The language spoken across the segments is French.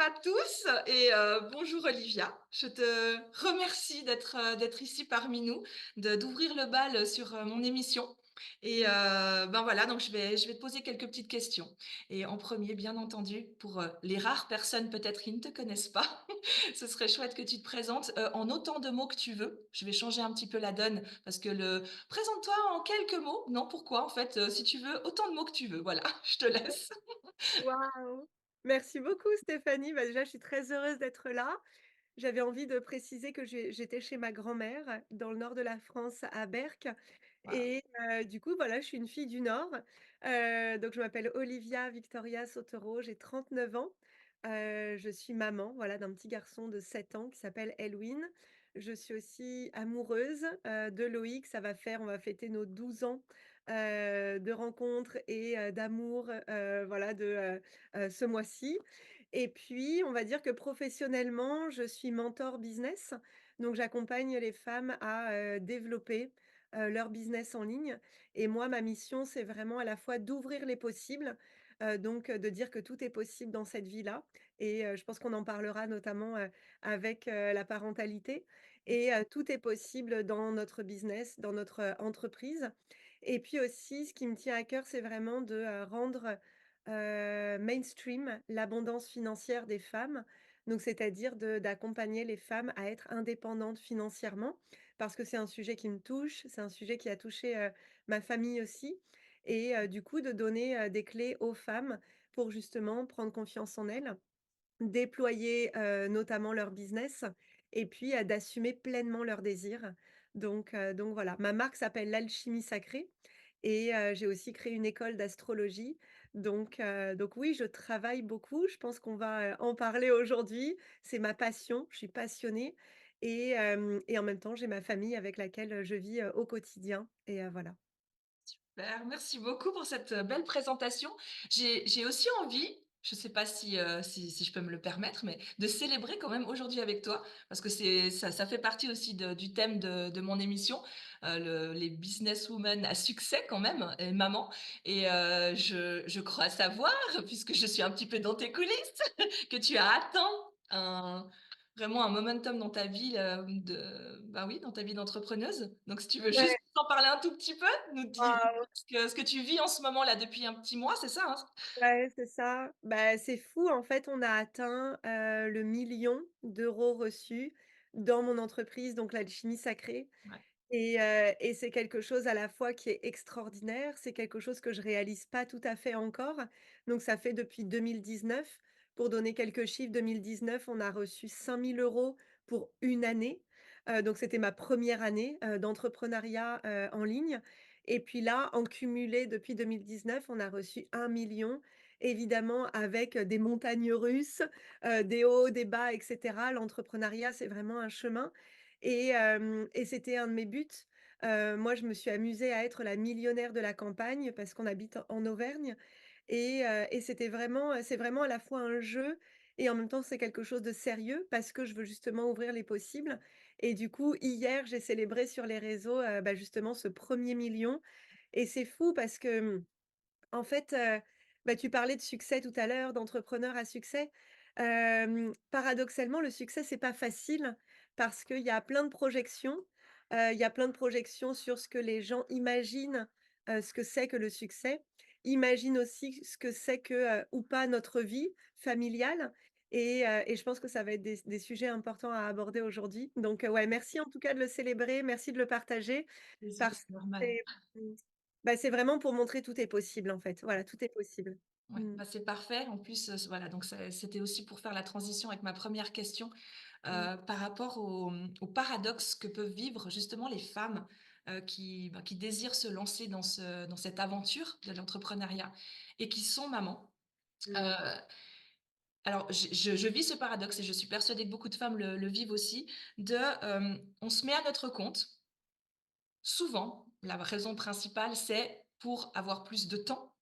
à tous et bonjour Olivia. Je te remercie d'être ici parmi nous, d'ouvrir le bal sur mon émission. Et ben voilà, donc je vais te poser quelques petites questions. Et en premier, bien entendu, pour les rares personnes peut-être qui ne te connaissent pas, ce serait chouette que tu te présentes en autant de mots que tu veux. Je vais changer un petit peu la donne parce que le présente-toi en quelques mots. Non, pourquoi en fait, si tu veux, autant de mots que tu veux. Voilà, je te laisse. Waouh! Merci beaucoup Stéphanie. Bah, déjà, je suis très heureuse d'être là. J'avais envie de préciser que j'étais chez ma grand-mère dans le nord de la France, à Berck Waouh. et du coup, voilà, je suis une fille du Nord. Donc je m'appelle Olivia Victoria Sotero, j'ai 39 ans. Je suis maman, voilà, d'un petit garçon de 7 ans qui s'appelle Elwin. Je suis aussi amoureuse, de Loïc. On va fêter nos 12 ans, de rencontres et d'amour, voilà, ce mois-ci. Et puis, on va dire que professionnellement, je suis mentor business. Donc, j'accompagne les femmes à développer leur business en ligne. Et moi, ma mission, c'est vraiment à la fois d'ouvrir les possibles, de dire que tout est possible dans cette vie-là. Et je pense qu'on en parlera notamment avec la parentalité. Et tout est possible dans notre business, dans notre entreprise. Et puis aussi, ce qui me tient à cœur, c'est vraiment de rendre mainstream l'abondance financière des femmes. Donc, c'est-à-dire d'accompagner les femmes à être indépendantes financièrement, parce que c'est un sujet qui me touche, c'est un sujet qui a touché ma famille aussi. Et du coup, de donner des clés aux femmes pour justement prendre confiance en elles, déployer notamment leur business et puis d'assumer pleinement leurs désirs. Donc voilà, ma marque s'appelle l'Alchimie Sacrée et j'ai aussi créé une école d'astrologie. Donc oui, je travaille beaucoup. Je pense qu'on va en parler aujourd'hui. C'est ma passion, je suis passionnée et en même temps, j'ai ma famille avec laquelle je vis au quotidien et voilà. Super, merci beaucoup pour cette belle présentation. J'ai aussi envie, je ne sais pas si je peux me le permettre, mais de célébrer quand même aujourd'hui avec toi, parce que ça fait partie aussi du thème de mon émission, les businesswomen à succès quand même, et maman. Et je crois savoir, puisque je suis un petit peu dans tes coulisses, que tu as atteint vraiment un momentum dans ta vie, bah oui, dans ta vie d'entrepreneuse. Donc si tu veux Ouais, juste en parler un tout petit peu, nous dire waouh! ce que tu vis en ce moment là depuis un petit mois, c'est ça, hein? Ouais, c'est ça. Bah, c'est fou, en fait, on a atteint, le 1 000 000 € reçus dans mon entreprise, donc l'Alchimie Sacrée Ouais. et c'est quelque chose à la fois qui est extraordinaire, c'est quelque chose que je réalise pas tout à fait encore. Donc ça fait depuis 2019. Pour donner quelques chiffres, 2019, on a reçu 5 000 € pour une année. Donc c'était ma première année, d'entrepreneuriat, en ligne et puis là, en cumulé depuis 2019, on a reçu 1 000 000, évidemment avec, des montagnes russes, des hauts, des bas et cetera. L'entrepreneuriat, c'est vraiment un chemin et c'était un de mes buts. Moi, je me suis amusée à être la millionnaire de la campagne parce qu'on habite en Auvergne et c'est vraiment à la fois un jeu et en même temps, c'est quelque chose de sérieux parce que je veux justement ouvrir les possibles et du coup, hier, j'ai célébré sur les réseaux, bah, justement ce premier million et c'est fou parce que, en fait, bah, tu parlais de succès tout à l'heure, d'entrepreneur à succès. Paradoxalement, le succès, c'est pas facile parce qu'il y a plein de projections. Il y a plein de projections sur ce que les gens imaginent, ce que c'est que le succès. Imaginent aussi ce que c'est que, ou pas notre vie familiale et je pense que ça va être des sujets importants à aborder aujourd'hui. Donc, ouais, merci en tout cas de le célébrer, merci de le partager Plaisir, parce c'est que normal. c'est mmh, bah, c'est vraiment pour montrer tout est possible, en fait. Voilà, tout est possible. Ouais, Mmh. bah, c'est parfait. En plus, voilà, donc c'était aussi pour faire la transition avec ma première question, Mmh. par rapport au paradoxe que peuvent vivre justement les femmes, qui désirent se lancer dans cette aventure de l'entrepreneuriat et qui sont mamans. Heu, Mmh. alors je vis ce paradoxe et je suis persuadée que beaucoup de femmes le vivent aussi, on se met à notre compte. Souvent, la raison principale, c'est pour avoir plus de temps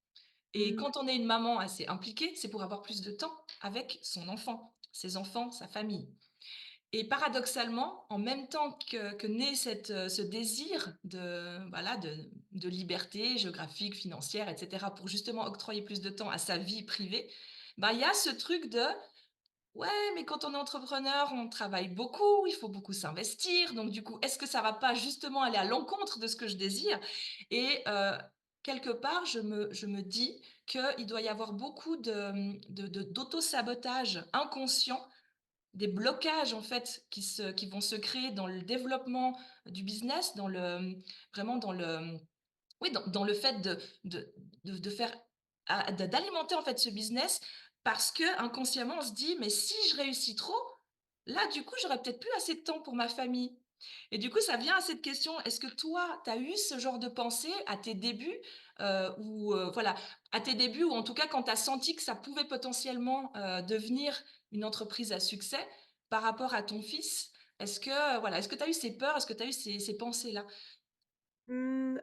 et Mmh. quand on est une maman assez impliquée, c'est pour avoir plus de temps avec son enfant, ses enfants, sa famille et paradoxalement, en même temps que naît ce désir de liberté géographique, financière et cetera pour justement octroyer plus de temps à sa vie privée, bah, il y a ce truc de: «Ouais, mais quand on est entrepreneur, on travaille beaucoup, il faut beaucoup s'investir, donc du coup, est-ce que ça va pas justement aller à l'encontre de ce que je désire?» Et quelque part, je me dis qu'il doit y avoir beaucoup d'auto-sabotage inconscient, des blocages en fait qui vont se créer dans le développement du business, vraiment dans le oui, dans le fait de faire d'alimenter en fait ce business parce que inconsciemment on se dit: «Mais si je réussis trop, là du coup j'aurais peut-être plus assez de temps pour ma famille». Et du coup ça vient à cette question, est-ce que toi tu as eu ce genre de pensée à tes débuts? Ou voilà, à tes débuts ou en tout cas quand tu as senti que ça pouvait potentiellement, devenir une entreprise à succès par rapport à ton fils? Est-ce que, voilà, est-ce que tu as eu ces peurs? Est-ce que tu as eu ces pensées-là?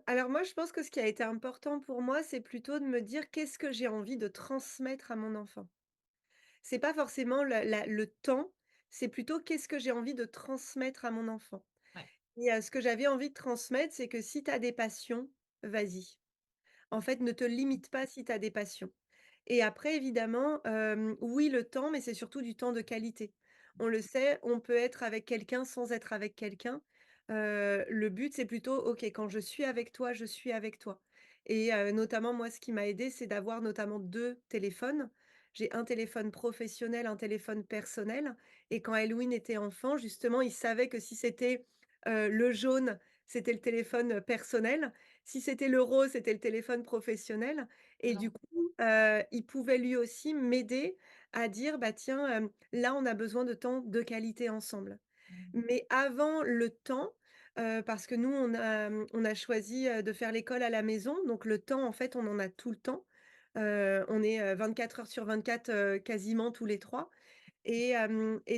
Alors moi, je pense que ce qui a été important pour moi, c'est plutôt de me dire: «Qu'est-ce que j'ai envie de transmettre à mon enfant?» C'est pas forcément le temps, c'est plutôt qu'est-ce que j'ai envie de transmettre à mon enfant? Ouais. Et ce que j'avais envie de transmettre, c'est que si tu as des passions, vas-y. En fait, ne te limite pas si tu as des passions. Et après évidemment, oui, le temps, mais c'est surtout du temps de qualité. On le sait, on peut être avec quelqu'un sans être avec quelqu'un. Le but, c'est plutôt: «OK, quand je suis avec toi, je suis avec toi». Et notamment moi, ce qui m'a aidée, c'est d'avoir notamment 2 téléphones. J'ai un téléphone professionnel, un téléphone personnel, et quand Elwyn était enfant, justement, il savait que si c'était, le jaune, c'était le téléphone personnel, si c'était le rose, c'était le téléphone professionnel. Et du Excellent. coup, il pouvait lui aussi m'aider à dire: «Bah, tiens, là, on a besoin de temps de qualité ensemble». Mmh. Mais avant le temps, parce que nous, on a choisi, de faire l'école à la maison, donc le temps, en fait, on en a tout le temps. On est, 24 heures sur 24, quasiment tous les 3. Et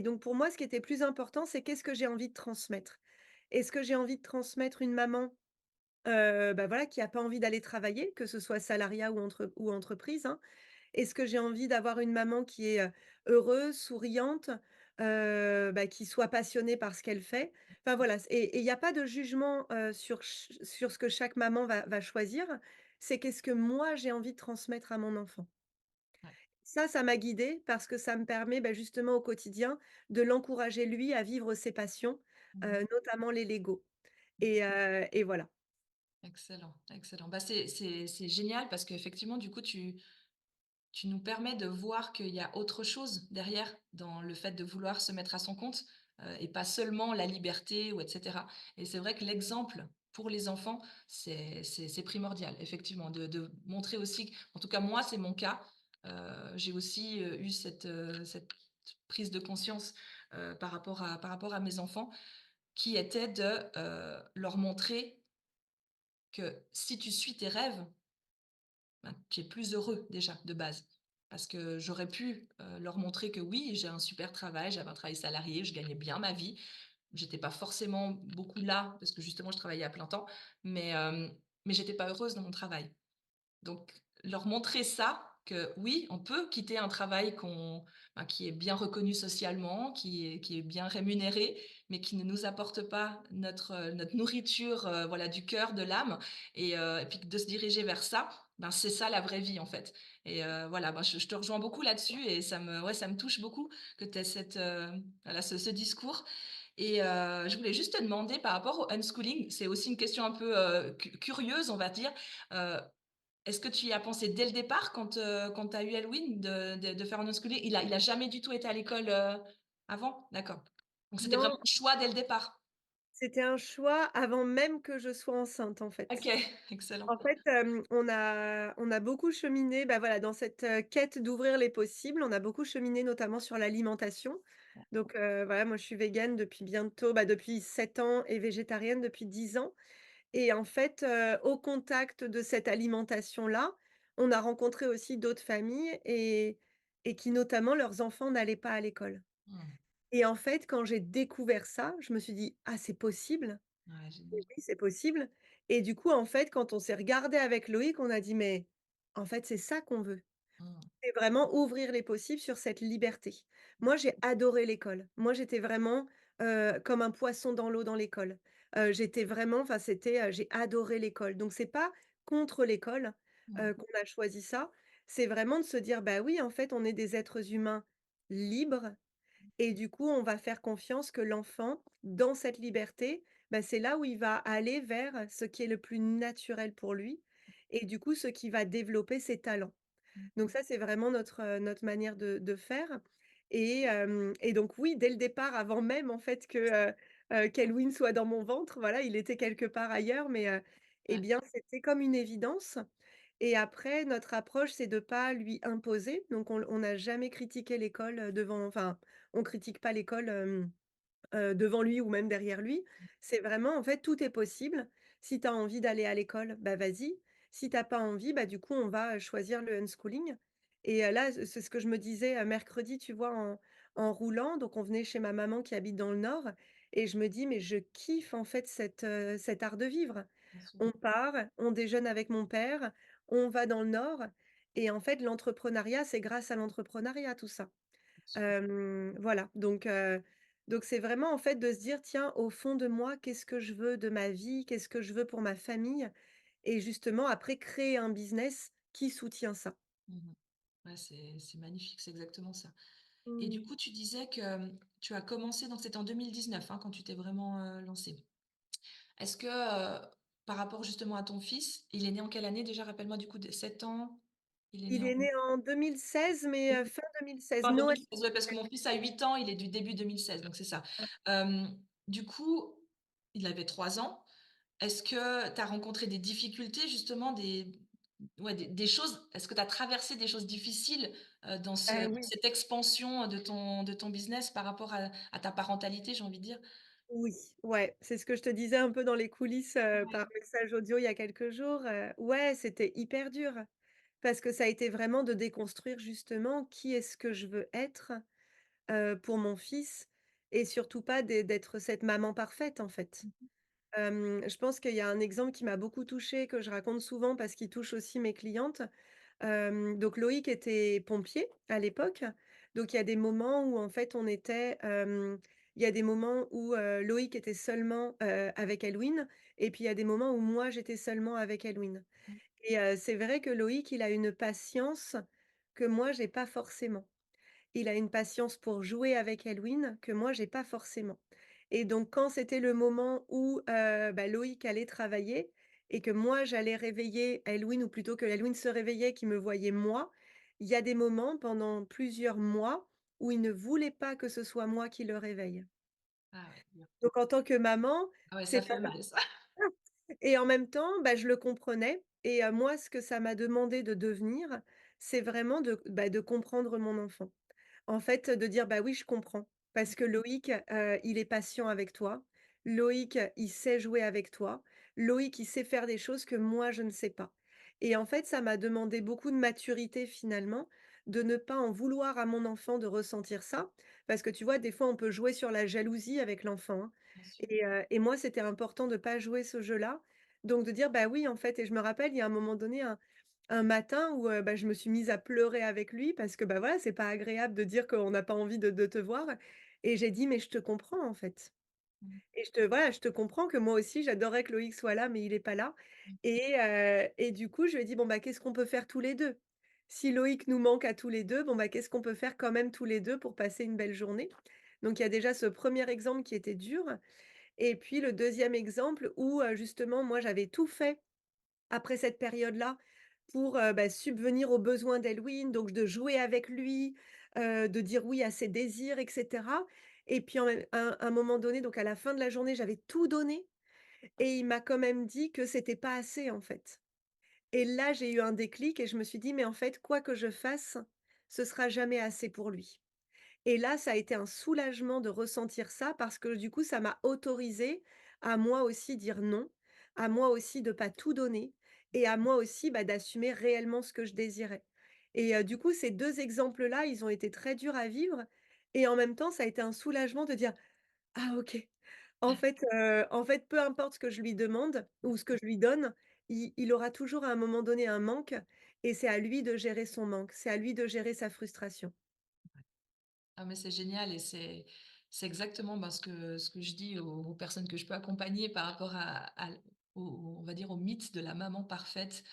donc pour moi, ce qui était plus important, c'est qu'est-ce que j'ai envie de transmettre? Est-ce que j'ai envie de transmettre une maman, bah, voilà, qui a pas envie d'aller travailler, que ce soit salariat ou entreprise, hein? Est-ce que j'ai envie d'avoir une maman qui est, heureuse, souriante, bah, qui soit passionnée par ce qu'elle fait? Enfin voilà, et il y a pas de jugement, sur ce que chaque maman va choisir. C'est qu'est-ce que moi j'ai envie de transmettre à mon enfant? Ouais. Ça m'a guidée parce que ça me permet, bah, justement au quotidien de l'encourager lui à vivre ses passions, Mmh. notamment les Lego. Et voilà. Excellent, excellent. Bah, c'est génial parce qu'effectivement, du coup, tu nous permets de voir qu'il y a autre chose derrière dans le fait de vouloir se mettre à son compte, et pas seulement la liberté ou et cetera. Et c'est vrai que l'exemple pour les enfants, c'est primordial, effectivement, de montrer aussi en tout cas moi, c'est mon cas. J'ai aussi, eu cette prise de conscience, par rapport à mes enfants qui était de, leur montrer que si tu suis tes rêves, ben, tu es plus heureux déjà de base. Parce que j'aurais pu, leur montrer que oui, j'ai un super travail, j'avais un travail salarié, je gagnais bien ma vie. J'étais pas forcément beaucoup là, parce que justement je travaillais à plein temps, mais j'étais pas heureuse dans mon travail. Donc leur montrer ça, que oui, on peut quitter un travail qui est bien reconnu socialement, qui est bien rémunéré, mais qui ne nous apporte pas notre nourriture, voilà, du cœur, de l'âme et puis de se diriger vers ça, ben, c'est ça la vraie vie, en fait. Et voilà, ben, je te rejoins beaucoup là-dessus et ça me touche beaucoup que tu aies voilà, ce discours. Et je voulais juste te demander par rapport au unschooling, c'est aussi une question un peu, curieuse, on va dire. Heu, Est-ce que tu y as pensé dès le départ quand tu as eu Elwyn de faire un unschooling? Il a jamais du tout été à l'école, avant? D'accord. Donc c'était vraiment Non, un choix dès le départ? c'était un choix avant même que je sois enceinte, en OK, fait. excellent. En fait, on a beaucoup cheminé, bah, voilà, dans cette, quête d'ouvrir les possibles. On a beaucoup cheminé notamment sur l'alimentation. Donc voilà, moi je suis végane depuis bientôt, bah, depuis 7 ans, et végétarienne depuis 10 ans. Et en fait, au contact de cette alimentation-là, on a rencontré aussi d'autres familles, et qui notamment leurs enfants n'allaient pas à l'école. Mmh. Et en fait, quand j'ai découvert ça, je me suis dit: «Ah, c'est possible? Ouais, Et génial. oui, c'est possible». Et du coup, en fait, quand on s'est regardé avec Loïc, on a dit: «Mais en fait, c'est ça qu'on veut». Mmh. C'est vraiment ouvrir les possibles sur cette liberté. Moi, j'ai adoré l'école. Moi, j'étais vraiment, comme un poisson dans l'eau dans l'école. J'étais vraiment, enfin, j'ai adoré l'école. Donc c'est pas contre l'école, Mmh. qu'on a choisi ça. C'est vraiment de se dire: «Bah oui, en fait, on est des êtres humains libres, et du coup, on va faire confiance que l'enfant, dans cette liberté, bah, c'est là où il va aller vers ce qui est le plus naturel pour lui et du coup, ce qui va développer ses talents. Mmh. Donc ça, c'est vraiment notre manière de faire et donc oui, dès le départ, avant même en fait qu'Elwin soit dans mon ventre, voilà, il était quelque part ailleurs, mais eh Ouais, bien, c'était comme une évidence et après notre approche, c'est de pas lui imposer. Donc on n'a jamais critiqué l'école, devant enfin, on critique pas l'école, devant lui ou même derrière lui. C'est vraiment en fait, tout est possible. Si tu as envie d'aller à l'école, bah, vas-y. Si tu as pas envie, bah, du coup, on va, choisir le unschooling et là, c'est ce que je me disais, mercredi, tu vois, en roulant. Donc on venait chez ma maman qui habite dans le nord et je me dis: «Mais je kiffe en fait cet art de vivre». bien sûr, On part, on déjeune avec mon père, on va dans le nord et en fait, l'entrepreneuriat, c'est grâce à l'entrepreneuriat tout ça. bien sûr. Voilà, donc c'est vraiment, en fait, de se dire: «Tiens, au fond de moi, qu'est-ce que je veux de ma vie? Qu'est-ce que je veux pour ma famille?» et justement, après, créer un business qui soutient ça. Mmh. Ouais, c'est magnifique, c'est exactement ça. Et du Mmh. coup, tu disais que, tu as commencé donc c'était en 2019, hein, quand tu t'es vraiment, lancée. Est-ce que, par rapport justement à ton fils, il est né en quelle année déjà? Rappelle-moi du coup de 7 ans? Il est né Il en est né en 2016, mais fin 2016, fin Noël. 2016, ouais, parce que mon fils a 8 ans, il est du début 2016, donc c'est ça. Du coup, il avait 3 ans. Est-ce que tu as rencontré des difficultés justement, des choses est-ce que tu as traversé des choses difficiles, dans Oui. cette expansion de ton business par rapport à ta parentalité, j'ai envie de dire? Oui, ouais, c'est ce que je te disais un peu dans les coulisses, Ouais. par message audio il y a quelques jours, ouais, c'était hyper dur parce que ça a été vraiment de déconstruire justement qui est-ce que je veux être, pour mon fils et surtout pas d'être cette maman parfaite, en fait. Mmh. Je pense qu'il y a un exemple qui m'a beaucoup touchée, que je raconte souvent parce qu'il touche aussi mes clientes. Donc Loïc était pompier à l'époque, donc il y a des moments où en fait il y a des moments où, Loïc était seulement, avec Elwyn et puis il y a des moments où moi j'étais seulement avec Elwyn Mmh. et c'est vrai que Loïc, il a une patience que moi j'ai pas forcément. Il a une patience pour jouer avec Elwyn que moi j'ai pas forcément et donc quand c'était le moment où, bah, Loïc allait travailler et que moi j'allais réveiller Elwyn ou plutôt que Elwyn se réveillait, qu'il me voyait moi, il y a des moments pendant plusieurs mois où il ne voulait pas que ce soit moi qui le réveille. Ah ouais, dur. Donc en tant que maman, Ah ouais, c'est ça pas fait mal ça. et en même temps, bah, je le comprenais et moi ce que ça m'a demandé de devenir, c'est vraiment de comprendre mon enfant. En fait, de dire: «Bah, oui, je comprends, parce que Loïc, il est patient avec toi. Loïc, il sait jouer avec toi. Loïc, il sait faire des choses que moi, je ne sais pas» et en fait, ça m'a demandé beaucoup de maturité finalement, de ne pas en vouloir à mon enfant de ressentir ça. Parce que tu vois, des fois, on peut jouer sur la jalousie avec l'enfant, hein Bien sûr. et moi, c'était important de pas jouer ce jeu-là. Donc de dire: «Bah, oui, en fait» et je me rappelle, il y a un moment donné, un matin où, bah, je me suis mise à pleurer avec lui parce que, bah, voilà, c'est pas agréable de dire qu'on n'a pas envie de te voir et j'ai dit: «Mais je te comprends, en fait Mmh. et je te comprends que moi aussi j'adorais que Loïc soit là, mais il est pas là» Mmh. et du coup, je lui ai dit: «Bon, bah, qu'est-ce qu'on peut faire tous les 2 Si Loïc nous manque à tous les 2 bon, bah, qu'est-ce qu'on peut faire quand même tous les 2 pour passer une belle journée?» Donc il y a déjà ce premier exemple qui était dur et puis le deuxième exemple où, justement, moi, j'avais tout fait après cette période-là, pour, bah, subvenir aux besoins d'Elwyn, donc de jouer avec lui, de dire oui à ses désirs et cetera et puis en même un moment donné, donc à la fin de la journée, j'avais tout donné et il m'a quand même dit que c'était pas assez, en fait et là, j'ai eu un déclic et je me suis dit: «Mais en fait, quoi que je fasse, ce sera jamais assez pour lui». Et là, ça a été un soulagement de ressentir ça parce que du coup, ça m'a autorisée à moi aussi dire non, à moi aussi de pas tout donner et à moi aussi, bah, d'assumer réellement ce que je désirais. Et du coup, ces 2 exemples-là, ils ont été très durs à vivre et en même temps, ça a été un soulagement de dire: «Ah OK, en fait, peu importe ce que je lui demande ou ce que je lui donne, il aura toujours à un moment donné un manque et c'est à lui de gérer son manque, c'est à lui de gérer sa frustration». Ah mais c'est génial et c'est exactement, ben, ce que je dis aux personnes que je peux accompagner par rapport à l au on va dire au mythe de la maman parfaite.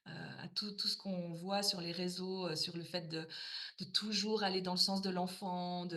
à tout ce qu'on voit sur les réseaux, sur le fait de toujours aller dans le sens de l'enfant,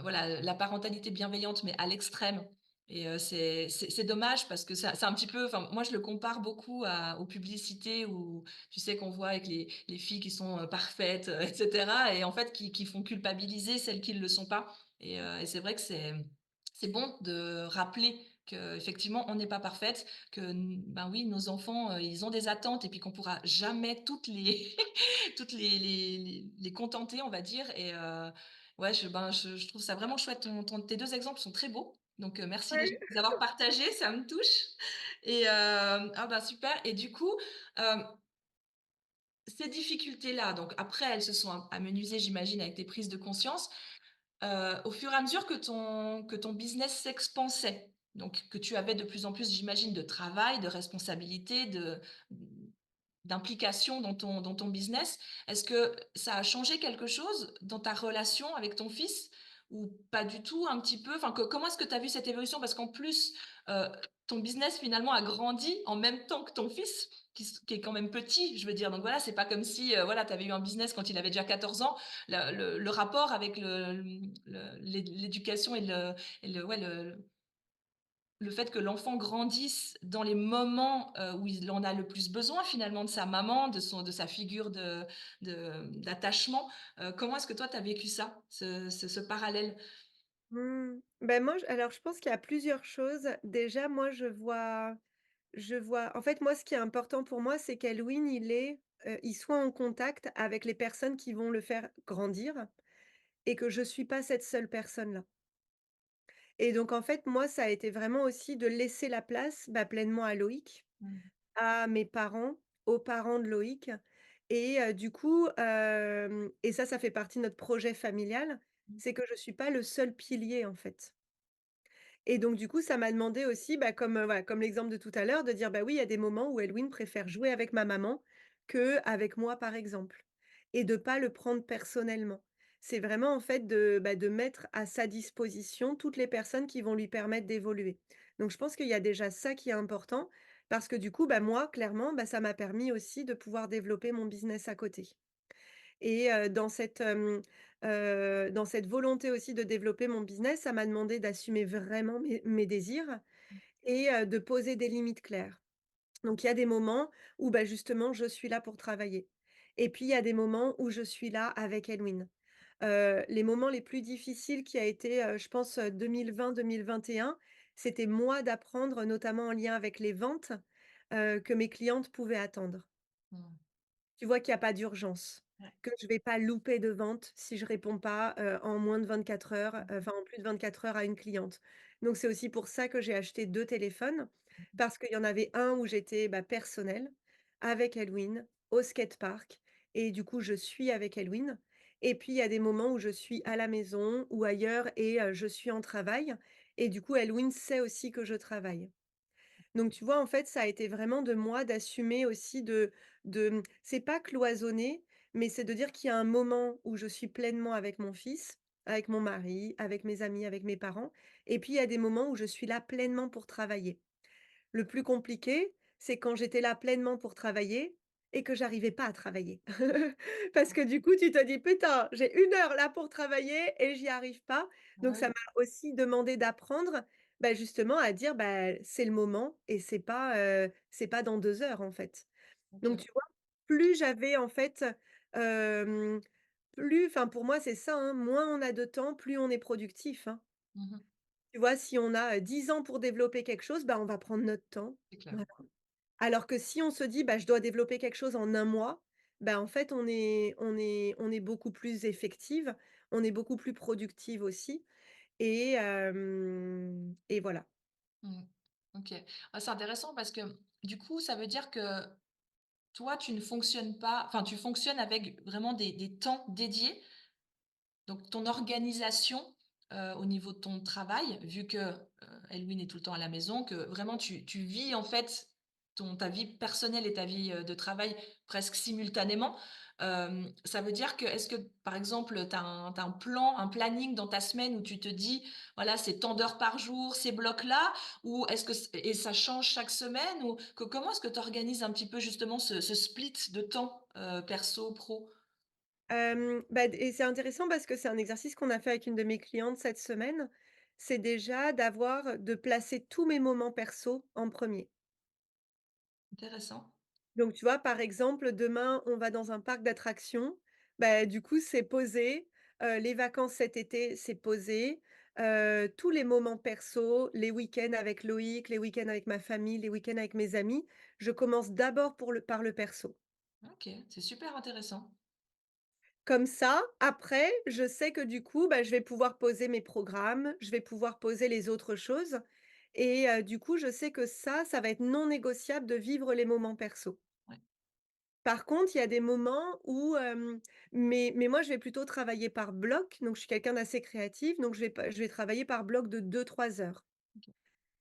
voilà, la parentalité bienveillante, mais à l'extrême. Et c'est dommage parce que c'est un petit peu, enfin, moi, je le compare beaucoup aux publicités où, tu sais, qu'on voit avec les filles qui sont, parfaites, et cetera, et en fait qui font culpabiliser celles qui ne le sont pas. Et c'est vrai que c'est bon de rappeler qu'effectivement on n'est pas parfaite, que ben oui, nos enfants, ils ont des attentes et puis qu'on pourra jamais toutes les toutes les contenter, on va dire. Et ouais, je trouve ça vraiment chouette. Tes 2 exemples sont très beaux, donc merci déjà de Ouais. les avoir partagés, ça me touche. Et ah bah, super. Et du coup, hem, ces difficultés-là, donc après elles se sont amenuisées, j'imagine, avec tes prises de conscience. Au fur et à mesure que ton business s'expansait, donc que tu avais de plus en plus, j'imagine, de travail, de responsabilités, d'implication dans ton business, est-ce que ça a changé quelque chose dans ta relation avec ton fils? Ou pas du tout, un petit peu? Enfin, comment est-ce que tu as vu cette évolution? Parce qu'en plus, heu, ton business finalement a grandi en même temps que ton fils, qui est quand même petit, je veux dire. Donc voilà, c'est pas comme si, voilà, tu avais eu un business quand il avait déjà 14 ans. Le rapport avec l'éducation et ouais, le fait que l'enfant grandisse dans les moments, où il en a le plus besoin finalement de sa maman, de sa figure d'attachement. Comment est-ce que toi tu as vécu ça, ce parallèle? Ben, moi, alors je pense qu'il y a plusieurs choses. Déjà, moi, je vois en fait, moi, ce qui est important pour moi, c'est qu'Halloween, il soit en contact avec les personnes qui vont le faire grandir et que je suis pas cette seule personne-là. Et donc en fait, moi, ça a été vraiment aussi de laisser la place, bah, pleinement à Loïc, Mmh. à mes parents, aux parents de Loïc. Et du coup, et ça fait partie de notre projet familial, Mmh. c'est que je suis pas le seul pilier, en fait. Et donc du coup, ça m'a demandé aussi, bah, comme, voilà, comme l'exemple de tout à l'heure, de dire: «Bah oui, il y a des moments où Elwyn préfère jouer avec ma maman qu'avec moi», par exemple, et de pas le prendre personnellement. C'est vraiment, en fait, de mettre à sa disposition toutes les personnes qui vont lui permettre d'évoluer. Donc je pense qu'il y a déjà ça qui est important parce que du coup, bah, moi, clairement, bah, ça m'a permis aussi de pouvoir développer mon business à côté. Et dans cette volonté aussi de développer mon business, ça m'a demandé d'assumer vraiment mes désirs et de poser des limites claires. Donc il y a des moments où, bah, justement, je suis là pour travailler et puis il y a des moments où je suis là avec Elwyn. Les moments les plus difficiles qui a été, je pense, 2020-2021, c'était moi d'apprendre, notamment en lien avec les ventes, que mes clientes pouvaient attendre. Mmh. Tu vois qu'il y a pas d'urgence, Ouais. que je vais pas louper de vente si je réponds pas, en moins de 24 heures, Mmh. enfin en plus de 24 heures à une cliente. Donc c'est aussi pour ça que j'ai acheté 2 téléphones, parce qu'il y en avait un où j'étais, bah, personnelle, avec Elwyn, au skatepark et du coup je suis avec Elwyn et puis il y a des moments où je suis à la maison ou ailleurs et je suis en travail et du coup Elwyn sait aussi que je travaille. Donc tu vois, en fait, ça a été vraiment de moi d'assumer aussi c'est pas cloisonner, mais c'est de dire qu'il y a un moment où je suis pleinement avec mon fils, avec mon mari, avec mes amis, avec mes parents et puis il y a des moments où je suis là pleinement pour travailler. Le plus compliqué, c'est quand j'étais là pleinement pour travailler et que j'arrivais pas à travailler. Parce que du coup, tu te dis: «Putain, j'ai 1 heure là pour travailler et j'y arrive pas». Donc ça Ouais, m'a aussi demandé d'apprendre, bah, justement à dire: «Bah, c'est le moment et c'est pas dans 2 heures, en fait». Donc OK. tu vois, plus j'avais en fait, hem, plus enfin pour moi c'est ça, hein, moins on a de temps, plus on est productif, hein. Mmh mh. Tu vois, si on a, 10 ans pour développer quelque chose, bah, on va prendre notre temps. C'est clair. Voilà. Alors que si on se dit: «Bah, je dois développer quelque chose en 1 mois», bah, en fait, on est beaucoup plus effective, on est beaucoup plus productive aussi et voilà. Mmh. OK. Ah, c'est intéressant parce que, du coup, ça veut dire que toi, tu ne fonctionnes pas, enfin, tu fonctionnes avec vraiment des temps dédiés. Donc ton organisation, au niveau de ton travail, vu que, Elwyn est tout le temps à la maison, que vraiment tu vis en fait ta vie personnelle et ta vie, de travail presque simultanément. Ça veut dire que est-ce que, par exemple, tu as un plan, un planning dans ta semaine où tu te dis: «Voilà, c'est tant d'heures par jour, ces blocs-là», ou est-ce que et ça change chaque semaine, ou comment est-ce que tu organises un petit peu justement ce split de temps, perso, pro? Bah, d et c'est intéressant parce que c'est un exercice qu'on a fait avec une de mes clientes cette semaine. C'est déjà de placer tous mes moments perso en premier. Intéressant. Donc tu vois, par exemple, demain, on va dans un parc d'attractions. Bah, du coup, c'est posé, les vacances cet été, c'est posé, tous les moments perso, les week-ends avec Loïc, les week-ends avec ma famille, les week-ends avec mes amis, je commence d'abord par le perso. OK, c'est super intéressant. Comme ça, après, je sais que du coup, bah, je vais pouvoir poser mes programmes, je vais pouvoir poser les autres choses et du coup, je sais que ça va être non négociable de vivre les moments perso. Ouais. Par contre, il y a des moments où, mais moi, je vais plutôt travailler par bloc, donc je suis quelqu'un d'assez créatif, donc je vais travailler par bloc de 2 3 heures OK.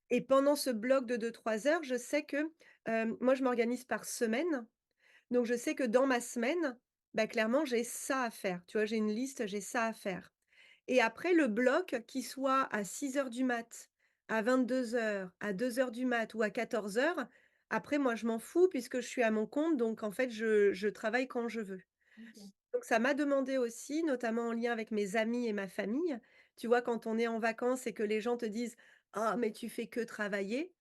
et pendant ce bloc de 2 3 heures, je sais que, moi, je m'organise par semaine. Donc je sais que dans ma semaine, bah, clairement, j'ai ça à faire. Tu vois, j'ai une liste, j'ai ça à faire. Et après le bloc, qui soit à 6 heures du mat, à 22 heures, à 2 heures du mat ou à 14 heures, après moi je m'en fous puisque je suis à mon compte, donc en fait je travaille quand je veux. OK. Donc ça m'a demandé aussi, notamment en lien avec mes amis et ma famille, tu vois, quand on est en vacances et que les gens te disent: «Ah mais tu fais que travailler»,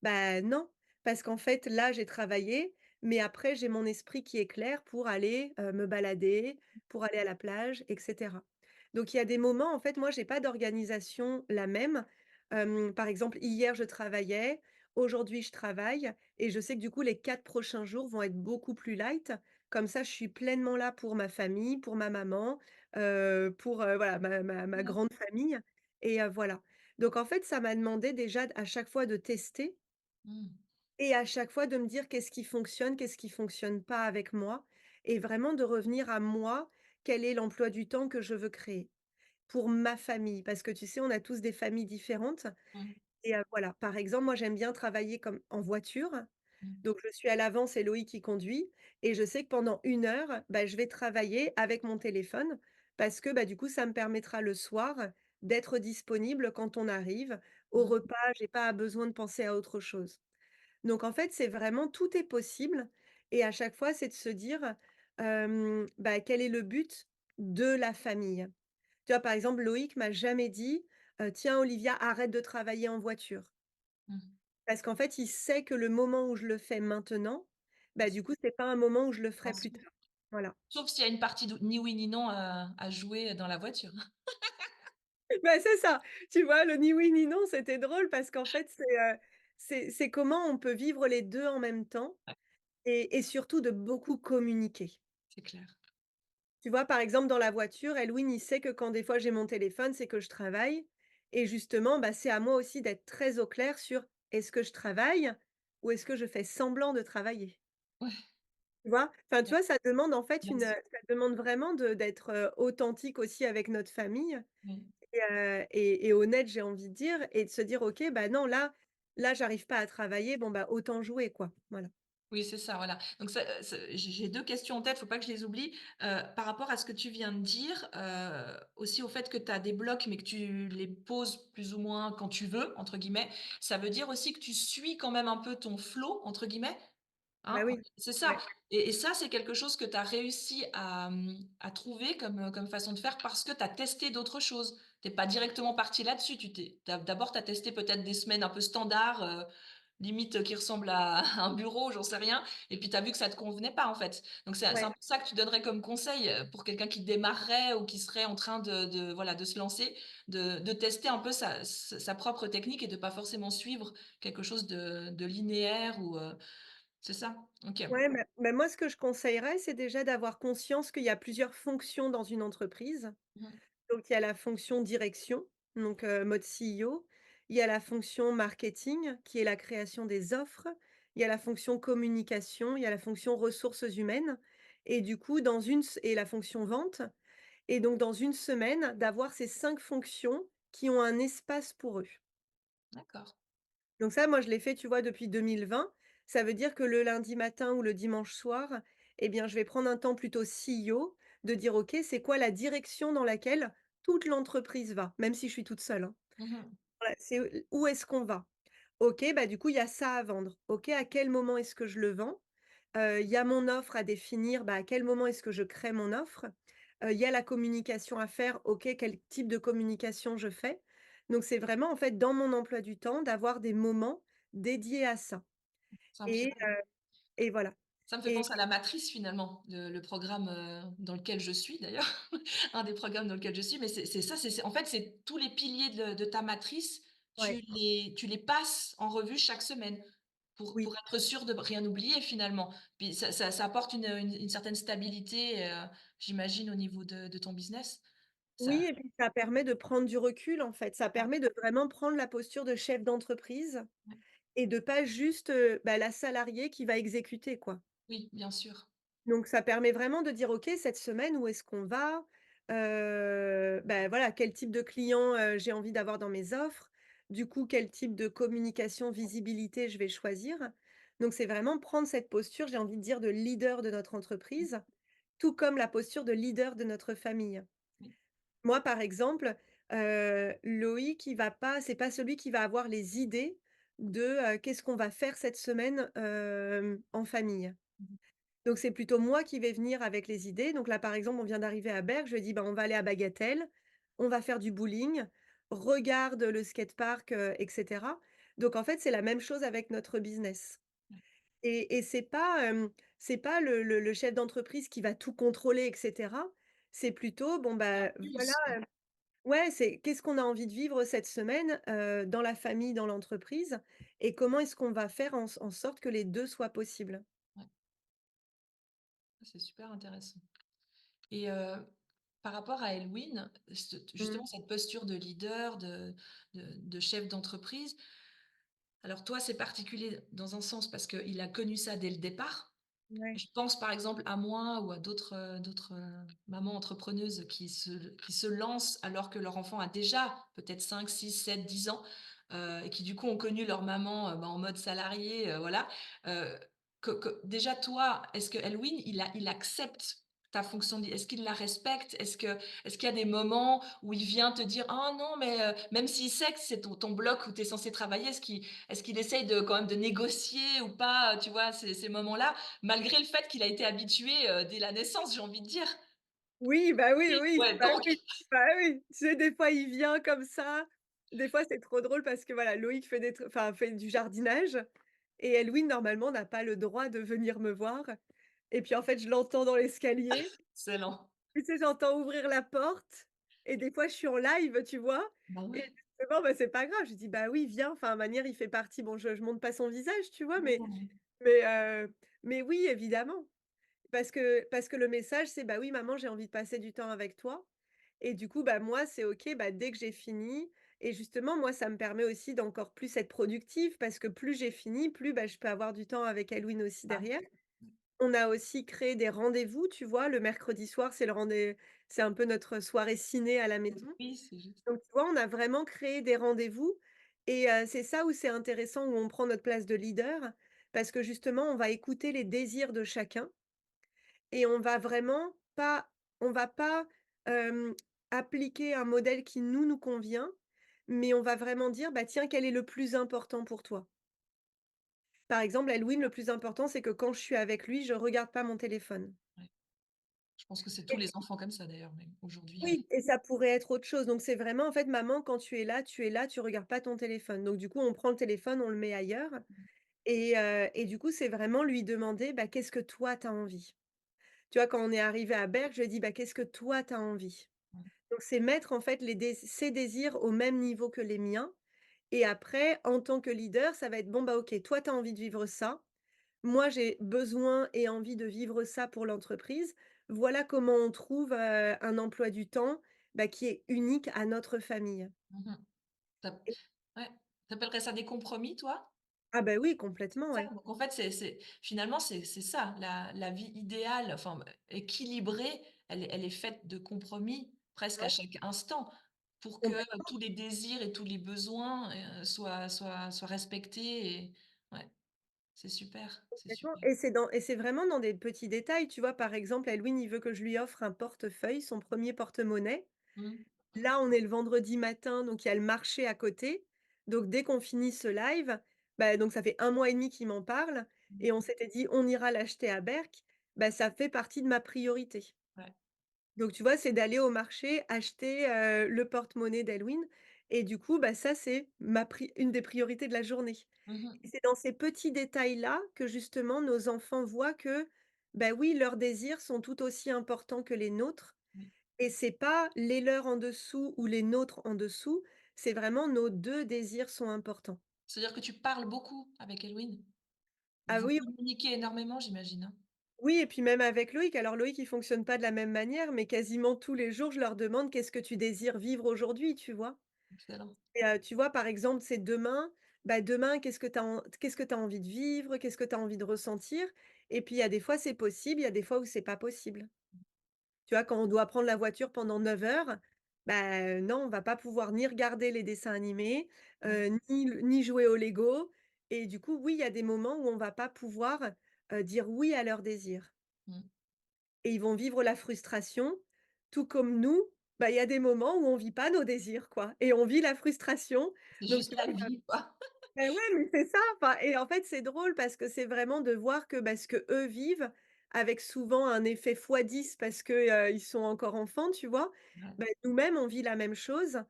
bah non, parce qu'en fait là j'ai travaillé, mais après j'ai mon esprit qui est clair pour aller, me balader, pour aller à la plage et cetera. Donc il y a des moments, en fait, moi j'ai pas d'organisation la même. Par exemple, hier je travaillais, aujourd'hui je travaille et je sais que du coup les 4 prochains jours vont être beaucoup plus light. Comme ça, je suis pleinement là pour ma famille, pour ma maman, pour, voilà, ma Ouais. grande famille et voilà. Donc en fait, ça m'a demandé déjà à chaque fois de tester Mmh. et à chaque fois de me dire qu'est-ce qui fonctionne pas avec moi et vraiment de revenir à moi, quel est l'emploi du temps que je veux créer pour ma famille. Parce que tu sais, on a tous des familles différentes Mmh. et voilà. Par exemple, moi, j'aime bien travailler comme en voiture. Mmh. Donc je suis à l'avant, c'est Loïc qui conduit et je sais que pendant 1 heure, bah, je vais travailler avec mon téléphone parce que, bah, du coup, ça me permettra le soir d'être disponible quand on arrive. Au Mmh. repas, j'ai pas besoin de penser à autre chose. Donc en fait, c'est vraiment tout est possible et à chaque fois, c'est de se dire, bah, quel est le but de la famille? Tu vois, par exemple, Loïc m'a jamais dit, «Tiens Olivia, arrête de travailler en voiture». Mmh. Parce qu'en fait, il sait que le moment où je le fais maintenant, bah, C'est du coup, c'est pas un moment où je le pas ferai plus sûr. tard. Voilà. Sauf s'il y a une partie de ni oui ni non, à jouer dans la voiture. Bah, c'est ça, tu vois? Le ni oui ni non, c'était drôle parce qu'en fait, c'est comment on peut vivre les 2 en même temps Ouais, et surtout de beaucoup communiquer. c'est clair. Tu vois? Par exemple, dans la voiture, Elwin, il sait que quand des fois j'ai mon téléphone, c'est que je travaille et justement, bah, c'est à moi aussi d'être très au clair sur: «Est-ce que je travaille ou est-ce que je fais semblant de travailler?» Ouais, Tu vois? Enfin, tu ouais, vois, ça demande en fait bien sûr. ça demande vraiment d'être, authentique aussi avec notre famille Oui. et honnête, j'ai envie de dire et de se dire: «OK, bah, non, là, j'arrive pas à travailler, bon, bah, autant jouer, quoi». Voilà. Oui, c'est ça, voilà. Donc ça, j'ai 2 questions en tête, faut pas que je les oublie. Par rapport à ce que tu viens de dire, aussi au fait que tu as des blocs, mais que tu les poses plus ou moins «quand tu veux» entre guillemets, ça veut dire aussi que tu suis quand même un peu ton «flow» entre guillemets? Bah, Hein? oui. C'est ça. Ouais. Et ça, c'est quelque chose que tu as réussi à trouver comme façon de faire parce que tu as testé d'autres choses. Tu es pas directement parti là-dessus. D'abord, tu as testé peut-être des semaines un peu standards, limite, qui ressemblent à un bureau, j'en sais rien, et puis tu as vu que ça te convenait pas, en fait. Donc c'est un Ouais. peu ça que tu donnerais comme conseil, pour quelqu'un qui démarrerait ou qui serait en train voilà, de se lancer, de tester un peu sa propre technique et de pas forcément suivre quelque chose de linéaire ou, c'est ça? OK. Ouais, bah, moi, ce que je conseillerais, c'est déjà d'avoir conscience qu'il y a plusieurs fonctions dans une entreprise. Mmh. Donc il y a la fonction direction, donc mode CEO. Il y a la fonction marketing, qui est la création des offres. Il y a la fonction communication, il y a la fonction ressources humaines et du coup et la fonction vente et donc dans une semaine, d'avoir ces 5 fonctions qui ont un espace pour eux. D'accord. Donc ça, moi, je l'ai fait, tu vois, depuis 2020. Ça veut dire que le lundi matin ou le dimanche soir, eh bien, je vais prendre un temps plutôt CEO, de dire: «OK, c'est quoi la direction dans laquelle toute l'entreprise va?» même si je suis toute seule, hein. Mmh. Voilà, c'est où est-ce qu'on va? OK, bah, du coup, il y a ça à vendre. OK, à quel moment est-ce que je le vends? Il y a mon offre à définir, bah, à quel moment est-ce que je crée mon offre? Il y a la communication à faire. OK, quel type de communication je fais? Donc c'est vraiment, en fait, dans mon emploi du temps, d'avoir des moments dédiés à ça Ça me et fait et voilà Ça me fait et penser à La Matrice finalement, le programme, dans lequel je suis d'ailleurs, un des programmes dans lequel je suis, mais c'est ça, c'est en fait, c'est tous les piliers de ta matrice, ouais, tu les passes en revue chaque semaine oui. pour être sûr de rien oublier finalement. Puis ça apporte une certaine stabilité, j'imagine au niveau de ton business? Ça Oui et puis ça permet de prendre du recul, en fait. Ça Ouais, permet de vraiment prendre la posture de chef d'entreprise ouais. et de pas juste, bah, la salariée qui va exécuter, quoi. Oui, bien sûr. Donc ça permet vraiment de dire: «OK, cette semaine, où est-ce qu'on va?» Bah, voilà, quel type de client, j'ai envie d'avoir dans mes offres. Du coup, quel type de communication, visibilité je vais choisir. Donc c'est vraiment prendre cette posture, j'ai envie de dire, de leader de notre Mmh, entreprise, tout comme la posture de leader de notre famille. oui. Moi, par exemple, Loïc, il va pas c'est pas celui qui va avoir les idées de, qu'est-ce qu'on va faire cette semaine, en famille. Mmh mh. Donc c'est plutôt moi qui vais venir avec les idées. Donc là, par exemple, on vient d'arriver à Berck, je lui ai dit: «Bah, on va aller à Bagatelle, on va faire du bowling, regarde le skatepark», et cetera. Donc en fait, c'est la même chose avec notre business Ouais. et c'est pas le chef d'entreprise qui va tout contrôler et cetera. C'est plutôt: «Bon, Ça bah, voilà». impulse, quoi. Ouais, c'est qu'est-ce qu'on a envie de vivre cette semaine, dans la famille, dans l'entreprise et comment est-ce qu'on va faire en sorte que les 2 soient possibles? Ouais, c'est super intéressant. Et par rapport à Elwin, Mmh. justement cette posture de leader, de chef d'entreprise, alors toi, c'est particulier dans un sens parce qu'il a connu ça dès le départ. Ouais. Je pense par exemple à moi ou à d'autres, mamans entrepreneuses qui se lancent alors que leur enfant a déjà peut-être 5, 6, 7, 10 ans, et qui du coup ont connu leur maman, bah, en mode salarié, voilà. Heu, que déjà toi, est-ce que Elwin, il accepte ta fonction est-ce qu'il la respecte? Est-ce qu'il y a des moments où il vient te dire: «Ah non, mais» même s'il sait que c'est ton bloc où tu es censé travailler, est-ce qu'il essaye de quand même de négocier ou pas, tu vois, ces moments-là? Malgré le fait qu'il a été habitué, dès la naissance, j'ai envie de dire. Oui, bah, oui, Oui, oui, ouais, bah, donc oui, bah, oui. Tu sais, des fois, il vient comme ça. Des fois, c'est trop drôle parce que, voilà, Loïc fait fait du jardinage et Elwin, normalement, n'a pas le droit de venir me voir et puis, en fait, je l'entends dans l'escalier. excellent. Tu sais, j'entends ouvrir la porte et des fois, je suis en live, tu vois? Bah, Et ouais. justement, bah, c'est pas grave. Je dis: «Bah, oui, viens». Enfin, à manière, il fait partie bon, je montre pas son visage, tu vois? Non, mais Mais, heu, mais oui, évidemment. Parce que le message, c'est: «Bah, oui, maman, j'ai envie de passer du temps avec toi» et du coup, bah, moi, c'est OK, bah, dès que j'ai fini et justement, moi, ça me permet aussi d'encore plus être productive parce que plus j'ai fini, plus, bah, je peux avoir du temps avec Elwyn aussi bah, derrière. On a aussi créé des rendez-vous, tu vois? Le mercredi soir, c'est un peu notre soirée ciné à la maison. oui, c'est juste. Donc tu vois, on a vraiment créé des rendez-vous et c'est ça où c'est intéressant, où on prend notre place de leader parce que justement, on va écouter les désirs de chacun et on va pas, hem, appliquer un modèle qui nous convient, mais on va vraiment dire: «Bah, tiens, quel est le plus important pour toi?» Par exemple, Halloween, le plus important, c'est que quand je suis avec lui, je regarde pas mon téléphone. Ouais. Je pense que c'est tous les enfants comme ça d'ailleurs, même aujourd'hui. Oui et ça pourrait être autre chose. Donc c'est vraiment, en fait, maman, quand tu es là, tu regardes pas ton téléphone. Donc du coup, on prend le téléphone, on le met ailleurs et du coup, c'est vraiment lui demander: «Bah, qu'est-ce que toi, tu as envie?» Tu vois, quand on est arrivé à Berck, je lui ai dit: «Bah, qu'est-ce que toi, tu as envie?» Ouais. Donc c'est mettre, en fait, les dés ses désirs au même niveau que les miens et après, en tant que leader, ça va être: «Bon, bah, OK, toi, tu as envie de vivre ça. Moi, j'ai besoin et envie de vivre ça pour l'entreprise. Voilà comment on trouve, un emploi du temps, bah, qui est unique à notre famille». Mmh mh. Tu Et Ouais. Tu ça des compromis, toi? ah bah, oui, C'est complètement, ça, ouais. donc en fait, c'est finalement, c'est ça, la vie idéale, enfin, équilibrée, elle est faite de compromis presque à Ouais, chaque instant pour que complètement. tous les désirs et tous les besoins, soient respectés et ouais, c'est super, c'est Complètement super. et c'est vraiment dans des petits détails, tu vois? Par exemple, Elwin, il veut que je lui offre un portefeuille, son premier porte-monnaie. Mmh. Là, on est le vendredi matin, donc il y a le marché à côté. Donc dès qu'on finit ce live, bah, donc ça fait 1 mois et demi qu'il m'en parle Mmh. et on s'était dit: «On ira l'acheter à Berck». Bah, ça fait partie de ma priorité. Ouais. Donc tu vois, c'est d'aller au marché acheter, le porte-monnaie d'Elwin et du coup, bah, ça, c'est ma une des priorités de la journée. Mmh mh. Et c'est dans ces petits détails-là que justement nos enfants voient que, bah, oui, leurs désirs sont tout aussi importants que les nôtres Oui. et c'est pas les leurs en dessous ou les nôtres en dessous, c'est vraiment nos 2 désirs sont importants. C'est-à-dire que tu parles beaucoup avec Elwin? Ah Vous oui, communiquez énormément, j'imagine, hein? oui et puis même avec Loïc. Alors Loïc, il fonctionne pas de la même manière, mais quasiment tous les jours, je leur demande: «Qu'est-ce que tu désires vivre aujourd'hui?» tu vois? Excellent. Et tu vois, par exemple, c'est demain, bah, demain, qu'est-ce que tu as envie de vivre? Qu'est-ce que tu as envie de ressentir? Et puis il y a des fois, c'est possible, il y a des fois où c'est pas possible. Tu vois, quand on doit prendre la voiture pendant 9 heures, bah, non, on va pas pouvoir ni regarder les dessins animés, Ouais. ni jouer au Lego et du coup, oui, il y a des moments où on va pas pouvoir, dire oui à leurs désirs Mmh. et ils vont vivre la frustration, tout comme nous, bah, il y a des moments où on vit pas nos désirs, quoi et on vit la frustration. C'est Donc juste tu la vois, vie, quoi. ouais, mais c'est ça, enfin et en fait, c'est drôle parce que c'est vraiment de voir que, bah, ce qu'eux vivent avec souvent un effet fois 10 parce que, ils sont encore enfants, tu vois? Ouais. Bah, nous-mêmes, on vit la même chose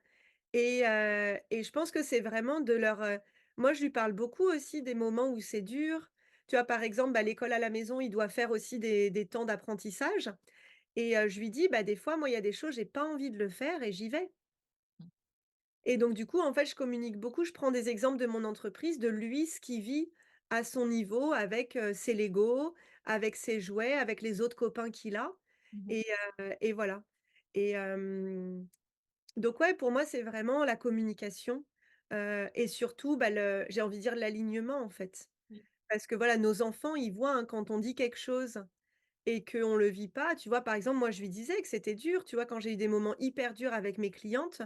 et je pense que c'est vraiment de leur, moi, je lui parle beaucoup aussi des moments où c'est dur. Tu vois, par exemple, bah, l'école à la maison, il doit faire aussi des temps d'apprentissage et je lui dis: «Bah, des fois, moi, il y a des choses, j'ai pas envie de le faire et j'y vais». Mmh. Et donc du coup, en fait, je communique beaucoup. Je prends des exemples de mon entreprise, de lui, ce qu'il vit à son niveau avec, ses Legos, avec ses jouets, avec les autres copains qu'il a Mmh mh. et voilà et donc ouais, pour moi, c'est vraiment la communication, et surtout, bah, le j'ai envie de dire l'alignement, en fait. Oui. Parce que voilà, nos enfants, ils voient, hein, quand on dit quelque chose et qu'on le vit pas, tu vois? Par exemple, moi, je lui disais que c'était dur, tu vois? Quand j'ai eu des moments hyper durs avec mes clientes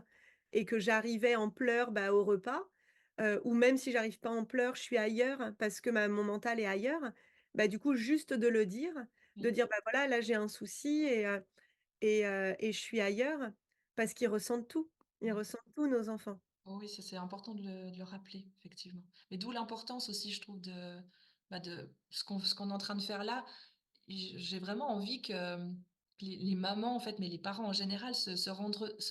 et que j'arrivais en pleurs, bah, au repas, ou même si j'arrive pas en pleurs, je suis ailleurs parce que mon mental est ailleurs. Bah, du coup, juste de Oui. dire: «Bah, voilà, là, j'ai un souci et je suis ailleurs», parce qu'ils ressentent tout. Ils Mmh. ressentent tout, nos enfants. Oh oui, ça c'est important de le rappeler, effectivement. Mais d'où l'importance aussi, je trouve, de ce qu'on est en train de faire là. J'ai vraiment envie que, les mamans, en fait, mais les parents en général se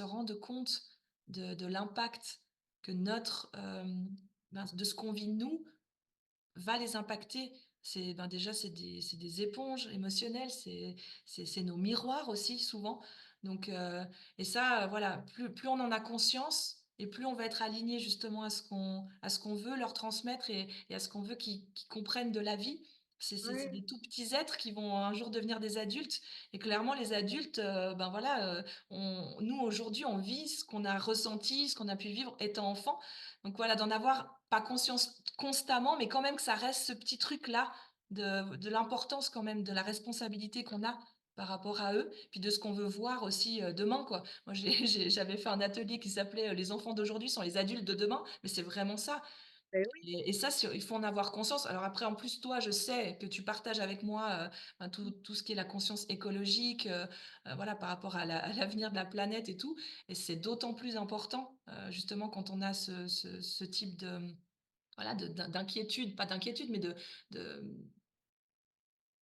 rendent compte de l'impact que de ce qu'on vit nous, va les impacter. Déjà, c'est des éponges émotionnelles, c'est nos miroirs aussi souvent. Donc et ça, voilà, plus on en a conscience et plus on va être aligné justement à ce qu'on veut leur transmettre et à ce qu'on veut qu'ils comprennent de la vie. C'est Ouais, des tout petits êtres qui vont un jour devenir des adultes et clairement les adultes, ben voilà, nous aujourd'hui, on vit ce qu'on a ressenti, ce qu'on a pu vivre étant enfant. Donc voilà, d'en avoir pas conscience constamment, mais quand même que ça reste ce petit truc-là de l'importance quand même, de la responsabilité qu'on a par rapport à eux, puis de ce qu'on veut voir aussi, demain, quoi. Moi, j'avais fait un atelier qui s'appelait, «Les enfants d'aujourd'hui sont les adultes de demain», mais c'est vraiment ça beh, oui. et ça, il faut en avoir conscience. Alors après, en plus, toi, je sais que tu partages avec moi, ben, tout ce qui est la conscience écologique, voilà, par rapport à l'avenir de la planète et tout et c'est d'autant plus important, justement quand on a ce type voilà, d'inquiétude, pas d'inquiétude, mais de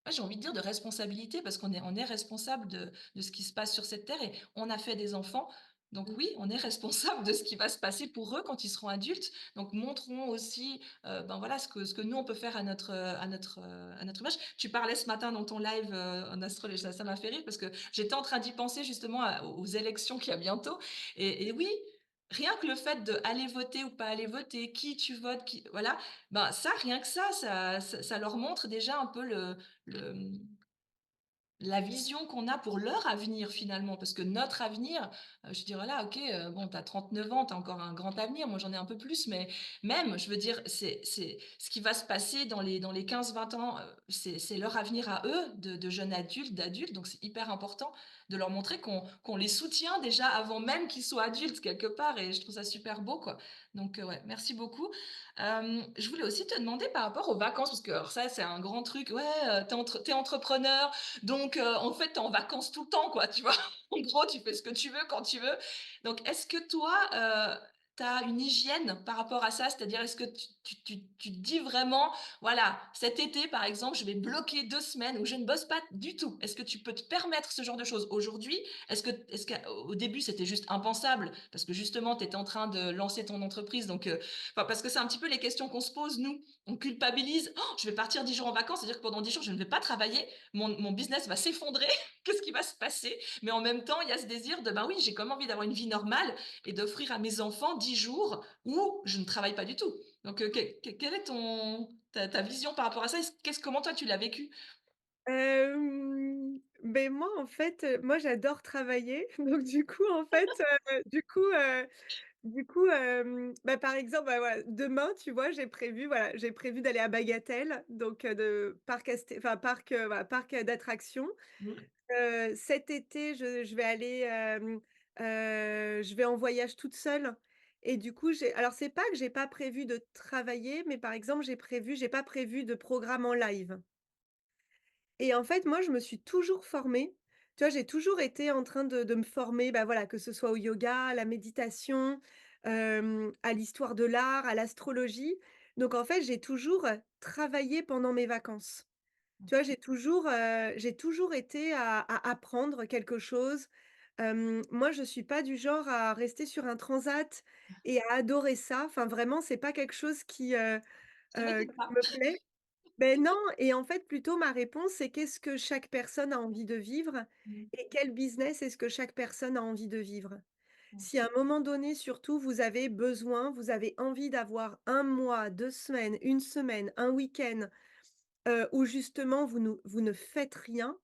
ouais, j'ai envie de dire de responsabilité parce qu'on est responsable de ce qui se passe sur cette terre et on a fait des enfants. Donc Mmh. oui, on est responsable de ce qui va se passer pour eux quand ils seront adultes. Donc montrons aussi, ben, voilà, ce que nous on peut faire à notre image. Tu parlais ce matin dans ton live, en astrologie, ça m'a fait rire parce que j'étais en train d'y penser justement aux élections qu'il y a bientôt et oui, rien que le fait d'aller voter ou pas aller voter, qui tu votes, qui voilà, ben, ça, rien que ça leur montre déjà un peu le, la vision qu'on a pour leur avenir finalement. Parce que notre avenir, je dirais là, OK, bon, tu as 39 ans, tu as encore un grand avenir. Moi, j'en ai un peu plus, mais même, je veux dire, c'est ce qui va se passer dans les 15-20 ans, c'est leur avenir à eux, de jeunes adultes, d'adultes. Donc c'est hyper important de leur montrer qu'on les soutient déjà avant même qu'ils soient adultes quelque part et je trouve ça super beau, quoi. Donc ouais, merci beaucoup. Je voulais aussi te demander par rapport aux vacances, parce que alors ça, c'est un grand truc. Ouais, tu entrepreneur, donc en fait, tu es en vacances tout le temps, quoi, tu vois? En gros, tu fais ce que tu veux, quand tu veux. Donc est-ce que toi, tu as une hygiène par rapport à ça? C'est-à-dire, est-ce que tu te dis vraiment: «Voilà, cet été, par exemple, je vais bloquer 2 semaines où je ne bosse pas du tout». Est-ce que tu peux te permettre ce genre de choses aujourd'hui? Est-ce qu'au début, c'était juste impensable parce que justement, tu étais en train de lancer ton entreprise, donc enfin, parce que c'est un petit peu les questions qu'on se pose, nous. On culpabilise: «Oh, je vais partir 10 jours en vacances, c'est-à-dire que pendant 10 jours, je ne vais pas travailler, mon business va s'effondrer, qu'est-ce qui va se passer?» Mais en même temps, il y a ce désir de: «Ben oui, j'ai quand même envie d'avoir une vie normale et d'offrir à mes enfants 10 jours où je ne travaille pas du tout». Donc quelle est ta vision par rapport à ça? Comment toi tu l'as vécu? Beh, moi, en fait, moi, j'adore travailler. Donc du coup, en fait, bah, par exemple, bah, voilà, demain, tu vois, j'ai prévu d'aller à Bagatelle, donc de parc, voilà, parc, d'attractions. Mmh. Cet été, je vais en voyage toute seule et du coup, c'est pas que j'ai pas prévu de travailler, mais par exemple, j'ai pas prévu de programme en live. Et en fait, moi, je me suis toujours formée. Tu vois, j'ai toujours été en train de me former, bah, voilà, que ce soit au yoga, à la méditation, à l'histoire de l'art, à l'astrologie. Donc en fait, j'ai toujours, travaillé pendant mes vacances. Tu vois, j'ai toujours été à apprendre quelque chose. Moi, je suis pas du genre à rester sur un transat et à adorer ça. Enfin, vraiment, c'est pas quelque chose Ça m'étonne qui pas. me plaît. Ben non, et en fait, plutôt ma réponse, c'est qu'est-ce que chaque personne a envie de vivre Mmh, et quel business est-ce que chaque personne a envie de vivre? mmh. Si à un moment donné, surtout, vous avez envie d'avoir un mois, 2 semaines, une semaine, un week-end, où justement vous ne faites rien,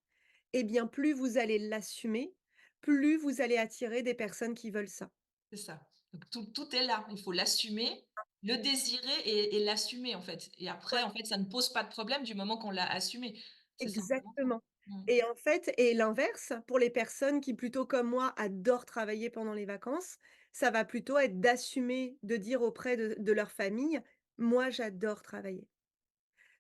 eh bien, plus vous allez l'assumer, plus vous allez attirer des personnes qui veulent ça. C'est ça. Donc tout est là. Il faut l'assumer, le désirer et l'assumer, en fait. Et après, Ouais. en fait, ça ne pose pas de problème du moment qu'on l'a assumé. C'est simplement ça. Exactement. Mmh. Et en fait, et l'inverse, pour les personnes qui, plutôt comme moi, adorent travailler pendant les vacances, ça va plutôt être d'assumer, de dire auprès de leur famille: «Moi, j'adore travailler».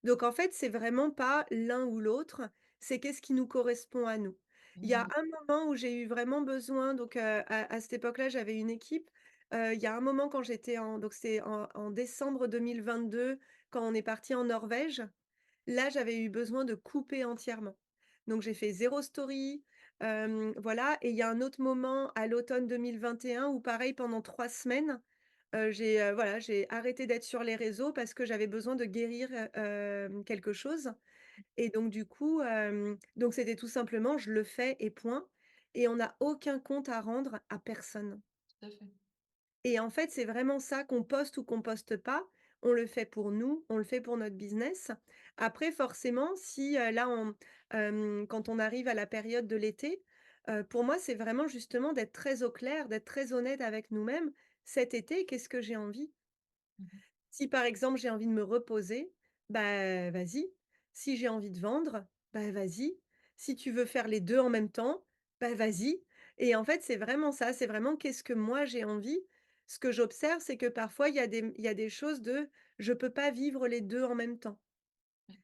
Donc en fait, c'est vraiment pas l'un ou l'autre, c'est qu'est-ce qui nous correspond à nous. Il y a Mmh. un moment où j'ai eu vraiment besoin, donc à cette époque-là, j'avais une équipe. Il y a un moment quand j'étais en donc c'est en décembre 2022, quand on est parti en Norvège. Là, j'avais eu besoin de couper entièrement. Donc j'ai fait 0 story, voilà. Et il y a un autre moment à l'automne 2021 où pareil pendant 3 semaines, j'ai arrêté d'être sur les réseaux parce que j'avais besoin de guérir, quelque chose. Et donc du coup, donc c'était tout simplement: «Je le fais et point», et on n'a aucun compte à rendre à personne. Tout à fait. Et en fait, c'est vraiment ça, qu'on poste ou qu'on poste pas, on le fait pour nous, on le fait pour notre business. Après forcément, si, quand on arrive à la période de l'été, pour moi, c'est vraiment justement d'être très au clair, d'être très honnête avec nous-mêmes. Cet été, qu'est-ce que j'ai envie? Mmh mh. Si par exemple, j'ai envie de me reposer, bah, vas-y. Si j'ai envie de vendre, bah, vas-y. Si tu veux faire les 2 en même temps, bah, vas-y. Et en fait, c'est vraiment ça, c'est vraiment qu'est-ce que moi j'ai envie. Ce que j'observe, c'est que parfois il y a des choses de je peux pas vivre les 2 en même temps. Ouais.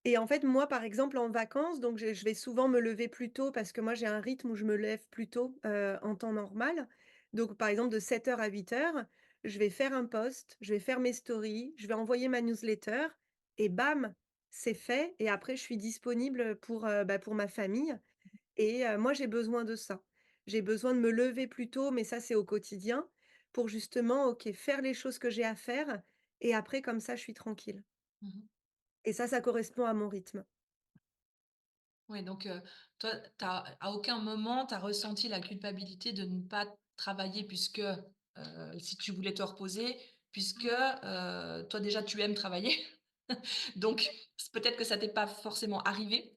Et en fait, moi, par exemple, en vacances, donc je vais souvent me lever plus tôt parce que moi, j'ai un rythme où je me lève plus tôt, en temps normal. Donc, par exemple, de 7 heures à 8 heures, je vais faire un post, je vais faire mes stories, je vais envoyer ma newsletter et bam, c'est fait. Et après, je suis disponible pour ma famille. Et moi, j'ai besoin de ça. J'ai besoin de me lever plus tôt, mais ça, c'est au quotidien, pour justement, OK, faire les choses que j'ai à faire, et après, comme ça, je suis tranquille. Mmh. Et ça correspond à mon rythme. Oui, donc toi, à aucun moment, tu as ressenti la culpabilité de ne pas travailler puisque, si tu voulais te reposer, puisque, toi déjà tu aimes travailler, donc c'est peut-être que ça t'est pas forcément arrivé.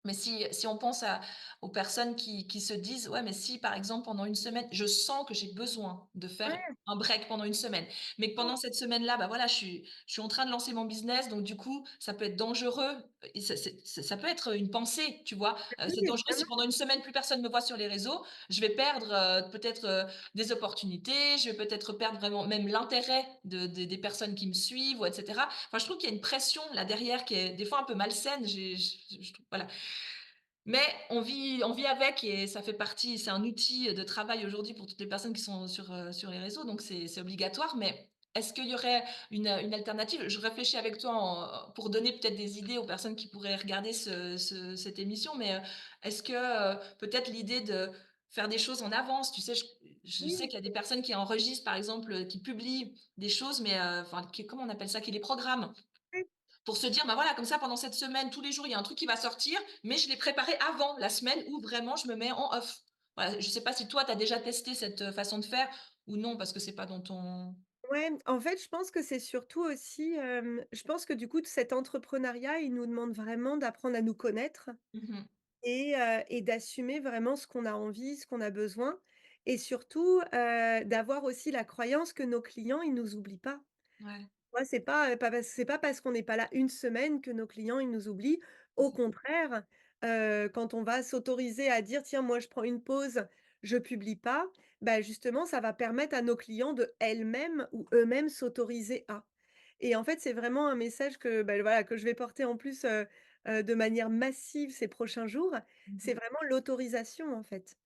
Mais si on pense à aux personnes qui se disent: «Ouais, mais si par exemple pendant une semaine, je sens que j'ai besoin de faire Ouais, un break pendant une semaine, mais que non, pendant cette semaine-là, bah, voilà, je suis en train de lancer mon business, donc du coup, ça peut être dangereux» et ça peut être une pensée, tu vois? oui, C'est dangereux si évidemment. pendant une semaine plus personne me voit sur les réseaux, je vais perdre, peut-être, des opportunités, je vais peut-être perdre vraiment même l'intérêt des personnes qui me suivent ou et cetera. Enfin, je trouve qu'il y a une pression là derrière qui est des fois un peu malsaine. Je trouve voilà. Mais on vit avec et ça fait partie c'est un outil de travail aujourd'hui pour toutes les personnes qui sont sur les réseaux, donc c'est obligatoire. Mais est-ce qu'il y aurait une alternative? Je réfléchis avec toi pour donner peut-être des idées aux personnes qui pourraient regarder cette émission, mais, est-ce que, peut-être l'idée de faire des choses en avance, tu sais? Je sais Oui, qu'il y a des personnes qui enregistrent, par exemple, qui publient des choses, mais, enfin, qui comment on appelle ça? Qui les programment. oui. Pour se dire: «Bah, voilà, comme ça pendant cette semaine, tous les jours, il y a un truc qui va sortir, mais je l'ai préparé avant la semaine où vraiment je me mets en off». Voilà, je sais pas si toi tu as déjà testé cette, façon de faire ou non parce que c'est pas dans ton Ouais, en fait, je pense que c'est surtout aussi, je pense que du coup, cet entrepreneuriat, il nous demande vraiment d'apprendre à nous connaître mmh mh. et d'assumer vraiment ce qu'on a envie, ce qu'on a besoin et surtout, d'avoir aussi la croyance que nos clients, ils nous oublient pas. Ouais, Ouais, c'est pas parce qu'on n'est pas là une semaine que nos clients, ils nous oublient. c'est Au ça. contraire, quand on va s'autoriser à dire: «Tiens, moi, je prends une pause, je publie pas», bah, justement, ça va permettre à nos clients de elles-mêmes ou eux-mêmes s'autoriser à. Et en fait, c'est vraiment un message que, bah, voilà, que je vais porter en plus, de manière massive ces prochains jours. Mmh C'est mh. vraiment l'autorisation, en fait.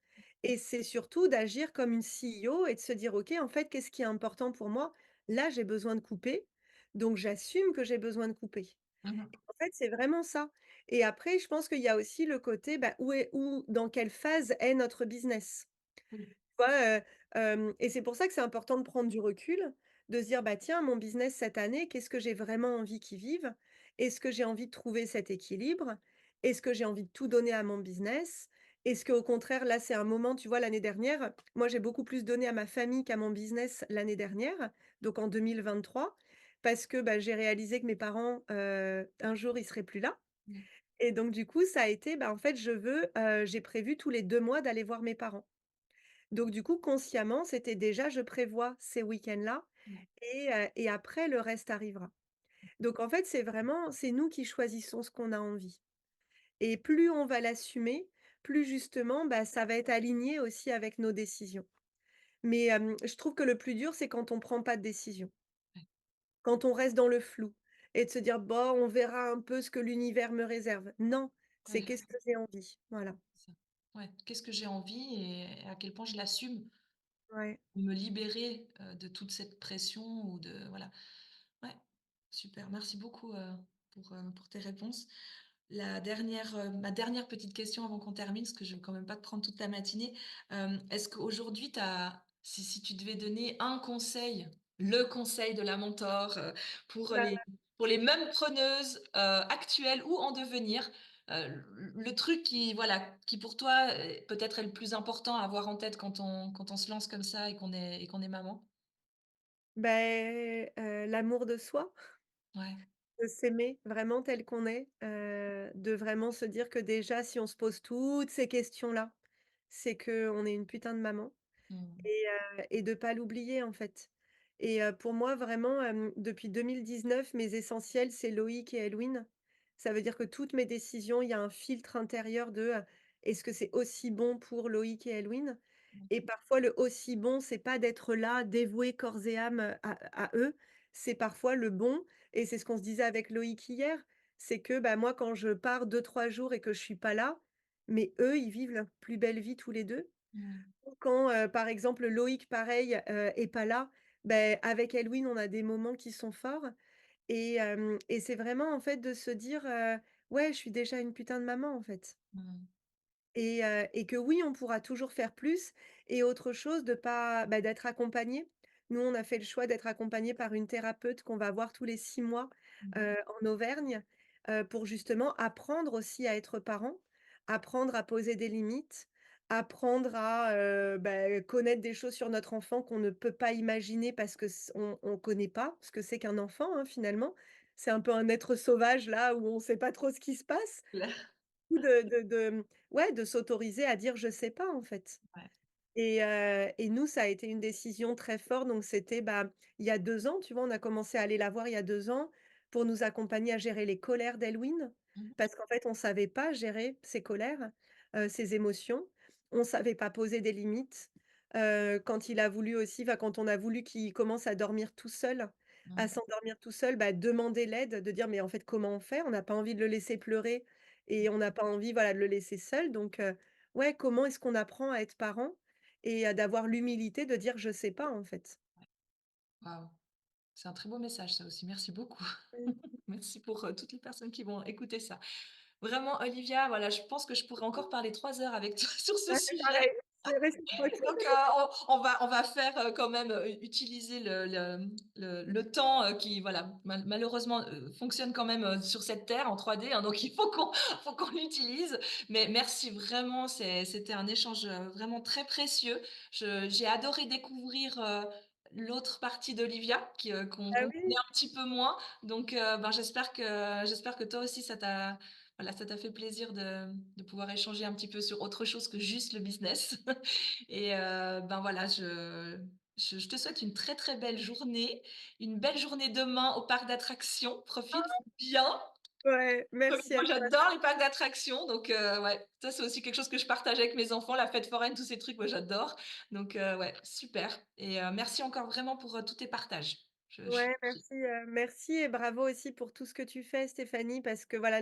Et c'est surtout d'agir comme une CEO et de se dire: «OK, en fait, qu'est-ce qui est important pour moi? Là, j'ai besoin de couper, donc j'assume que j'ai besoin de couper». Mmh. En fait, c'est vraiment ça. Et après, je pense qu'il y a aussi le côté, bah, où dans quelle phase est notre business? Oui. Tu vois? Et c'est pour ça que c'est important de prendre du recul, de se dire: «Bah, tiens, mon business cette année, qu'est-ce que j'ai vraiment envie qu'il vive? Est-ce que j'ai envie de trouver cet équilibre? Est-ce que j'ai envie de tout donner à mon business? Est-ce qu'au contraire, là, c'est un moment» tu vois, l'année dernière, moi, j'ai beaucoup plus donné à ma famille qu'à mon business l'année dernière, donc en 2023, parce que, bah, j'ai réalisé que mes parents, un jour, ils seraient plus là Mmh. et donc du coup, ça a été, bah, en fait, j'ai prévu tous les 2 mois d'aller voir mes parents. Donc du coup, consciemment, c'était déjà je prévois ces week-ends-là Ouais. et après le reste arrivera. Donc en fait, c'est nous qui choisissons ce qu'on a envie et plus on va l'assumer, plus justement, bah, ça va être aligné aussi avec nos décisions. Mais je trouve que le plus dur, c'est quand on prend pas de décision, Ouais. quand on reste dans le flou et de se dire: «Bon, on verra un peu ce que l'univers me réserve». Non, c'est Ouais, qu'est-ce que j'ai envie? Voilà. c'est ça. Ouais, qu'est-ce que j'ai envie et à quel point je l'assume? Ouais. Me libérer, de toute cette pression ou de voilà. Ouais, super. Merci beaucoup, pour tes réponses. Ma dernière petite question avant qu'on termine, parce que je ne veux quand même pas te prendre toute la matinée. Est-ce qu'aujourd'hui, si tu devais donner un conseil, le conseil de la mentor, pour Bah, les mêmes preneuses, actuelles ou en devenir, le truc qui voilà, qui pour toi, peut-être est le plus important à avoir en tête quand on se lance comme ça et qu'on est maman? l'amour de soi. Ouais. De s'aimer vraiment tel qu'on est, de vraiment se dire que déjà si on se pose toutes ces questions-là, c'est qu'on est une putain de maman Mmh. et de pas l'oublier en fait. Et pour moi vraiment, depuis 2019, mes essentiels, c'est Loïc et Elwin. Ça veut dire que toutes mes décisions, il y a un filtre intérieur de, est-ce que c'est aussi bon pour Loïc et Elwin? Et parfois le aussi bon, c'est pas d'être là, dévoué corps et âme, à eux. C'est parfois le bon et c'est ce qu'on se disait avec Loïc hier, c'est que, bah, moi quand je pars 2 3 jours et que je suis pas là, mais eux, ils vivent leur plus belle vie tous les 2. Mmh. Quand, par exemple, Loïc pareil, est pas là, beh, avec Elwin, on a des moments qui sont forts et c'est vraiment en fait de se dire, «Ouais, je suis déjà une putain de maman en fait». Mmh. Et que oui, on pourra toujours faire plus et autre chose de pas bah, d'être accompagné. Nous, on a fait le choix d'être accompagné par une thérapeute qu'on va voir tous les 6 mois, Mmh. en Auvergne, pour justement apprendre aussi à être parent, apprendre à poser des limites, apprendre à, bah, connaître des choses sur notre enfant qu'on ne peut pas imaginer parce que on connaît pas ce que c'est qu'un enfant, hein, finalement. C'est un peu un être sauvage là où on sait pas trop ce qui se passe. Clair. coup de ouais, de s'autoriser à dire: «Je sais pas», en fait. Ouais. Et nous, ça a été une décision très forte, donc c'était, bah, il y a 2 ans, tu vois? On a commencé à aller la voir il y a 2 ans pour nous accompagner à gérer les colères d'Elwyn. Mmh. Parce qu'en fait, on savait pas gérer ses colères, ses émotions. On savait pas poser des limites. Quand il a voulu aussi enfin, quand on a voulu qu'il commence à dormir tout seul, à Mmh. s'endormir tout seul, bah, demander l'aide, de dire: «Mais en fait, comment on fait?» On n'a pas envie de le laisser pleurer et on n'a pas envie, voilà, de le laisser seul, donc ouais, comment est-ce qu'on apprend à être parent? Et d'avoir l'humilité de dire: «Je sais pas, en fait». Waouh, c'est un très beau message ça aussi, merci beaucoup. Mmh. Merci pour, toutes les personnes qui vont écouter ça. Vraiment Olivia, voilà, je pense que je pourrais encore parler 3 heures avec toi sur ce Ouais, sujet. pareil, c'est réciproque. Donc, on va faire, quand même, utiliser le temps, qui voilà, malheureusement, fonctionne quand même, sur cette terre en 3D, hein, donc il faut qu'on l'utilise. Mais merci vraiment, c'était un échange, vraiment très précieux. J'ai adoré découvrir, l'autre partie d'Olivia qu'on Ah connaît oui, un petit peu moins. Donc, ben, j'espère que toi aussi ça t'a fait plaisir de pouvoir échanger un petit peu sur autre chose que juste le business. Et ben, voilà, je te souhaite une très, très belle journée, une belle journée demain au parc d'attractions. Profite bien. ouais, merci à Moi, toi. j'adore les parcs d'attractions, donc ouais, ça, c'est aussi quelque chose que je partage avec mes enfants, la fête foraine, tous ces trucs, moi, j'adore. Donc ouais, super et merci encore vraiment pour, tous tes partages. Ouais, merci et bravo aussi pour tout ce que tu fais, Stéphanie, parce que voilà,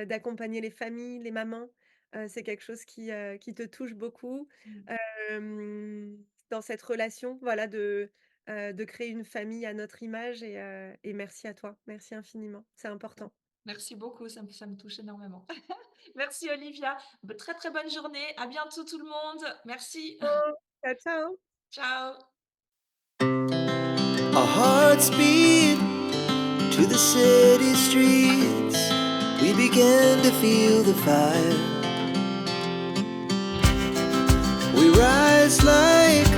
d'accompagner les familles, les mamans, c'est quelque chose qui te touche beaucoup, Mmh. dans cette relation, voilà, de créer une famille à notre image et merci à toi. Merci infiniment, c'est important. Merci beaucoup, ça me touche énormément. Merci Olivia, très, très bonne journée. À bientôt tout le monde. Merci. Oh, ciao, ciao. Ciao. Our hearts beat to the city streets. We began to feel the fire. We rise like